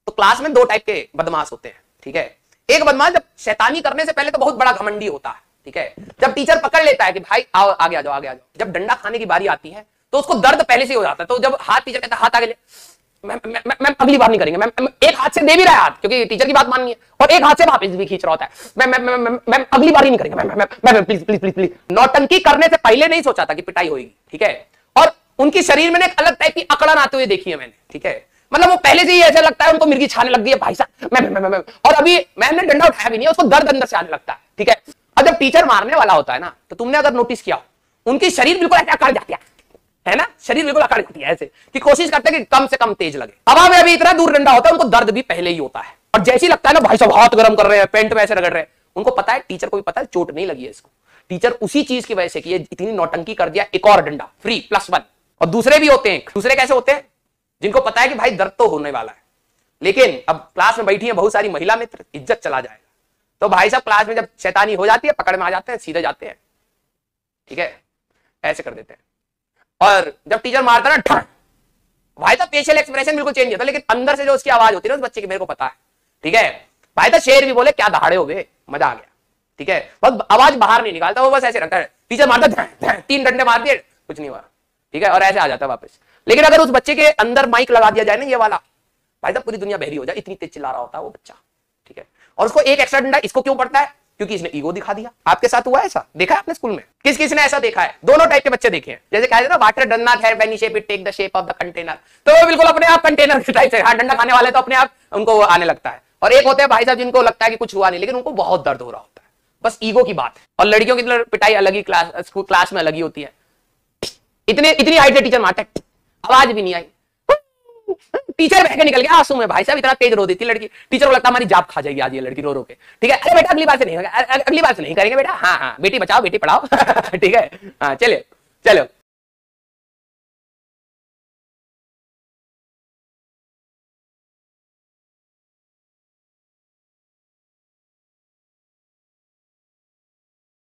तो क्लास में दो टाइप के बदमाश होते हैं, ठीक है। एक बदमाश जब शैतानी करने से पहले तो बहुत बड़ा घमंडी होता है, ठीक है। जब टीचर पकड़ लेता है कि भाई आओ आगे आ जाओ आगे आ जाओ, जब डंडा खाने की बारी आती है तो उसको दर्द पहले से हो जाता है। तो जब हाथ टीचर कहता है हाथ आगे ले, मैम अगली बार नहीं करेंगे मैम, एक हाथ से दे भी रहा है हाथ क्योंकि टीचर की बात माननी है और एक हाथ से वापस भी खींच रहा होता है, मैम अगली बार ही नहीं करेंगे ma'am please please please please. नौटंकी करने से पहले नहीं सोचा था कि पिटाई होगी, ठीक है। और उनकी शरीर में एक अलग टाइप की अकड़न आते हुए देखी है मैंने, ठीक है। मतलब वो पहले से ही ऐसा लगता है उनको मिर्गी छाने लग गई है भाई साहब मैम, और अभी मैम ने डंडा उठाया भी नहीं है, उसको दर्द अंदर से आने लगता है, ठीक है। और जब टीचर मारने वाला होता है ना तो तुमने अगर नोटिस किया उनकी शरीर बिल्कुल ऐसे अकड़ जाती है ना, शरीर बिल्कुल अकड़ जाती है ऐसे कि कोशिश करते हैं कि कम से कम तेज लगे। हवा में अभी इतना दूर डंडा होता है उनको दर्द भी पहले ही होता है, और जैसे ही लगता है ना भाई साहब हाथ गर्म कर रहे हैं, पेंट में ऐसे रगड़ रहे हैं, उनको पता है, टीचर को भी पता है चोट नहीं लगी है इसको, टीचर उसी चीज की वजह से कि ये इतनी नौटंकी कर दिया, एक और डंडा फ्री +1। और दूसरे भी होते हैं, दूसरे कैसे होते हैं, जिनको पता है कि भाई दर्द तो होने वाला है, लेकिन अब क्लास में बैठी है बहुत सारी महिला मित्र, इज्जत चला जाएगा, तो भाई साहब क्लास में जब शैतानी हो जाती है पकड़ में आ जाते हैं, सीधे जाते हैं, ठीक है, ऐसे कर देते हैं। और जब टीचर मारता है ना भाई साहब फेशियल एक्सप्रेशन बिल्कुल चेंज होता है, लेकिन अंदर से जो उसकी आवाज होती है ना उस बच्चे की, मेरे को पता है, ठीक है। भाई साहब शेर भी बोले क्या दहाड़े हो गए, मजा आ गया, ठीक है। बस आवाज बाहर नहीं निकालता, वो बस ऐसे रखता है, टीचर मारता 3 डंडे मार दिए कुछ नहीं हुआ, ठीक है, और ऐसे आ जाता है वापस। लेकिन अगर उस बच्चे के अंदर माइक लगा दिया जाए ना ये वाला, भाई साहब पूरी दुनिया बहरी हो जाए, इतनी तेज चिल्ला रहा होता है वो बच्चा, ठीक है। और उसको एक एक्स्ट्रा डंडा इसको क्यों पड़ता है, क्योंकि इसने ईगो दिखा दिया। आपके साथ हुआ ऐसा, देखा है आपने स्कूल में, किस किस ने ऐसा देखा है? दोनों टाइप के बच्चे देखे हैं, जैसे कहा ना water done not have any shape, it take the shape of the container, तो वो बिल्कुल अपने आप कंटेनर के टाइप से, हाँ डंडा खाने वाले तो अपने आप उनको आने लगता है। और एक होते हैं भाई साहब जिनको लगता है कि कुछ हुआ नहीं, लेकिन उनको बहुत दर्द हो रहा होता है, बस ईगो की बात है। और लड़कियों की पिटाई अलग ही क्लास में अलग ही होती है, इतनी हाइट से टीचर मारता है, आवाज भी नहीं आई, टीचर बह के निकल गया आंसू में, भाई साहब इतना तेज रो देती लड़की, टीचर को लगता हमारी जान खा जाएगी आज ये लड़की रो रो के, ठीक है। अरे बेटा अगली बार से नहीं होगा, अगली बार से नहीं करेंगे बेटा, हाँ हाँ बेटी बचाओ बेटी पढ़ाओ ठीक है, हाँ चलिए चलो।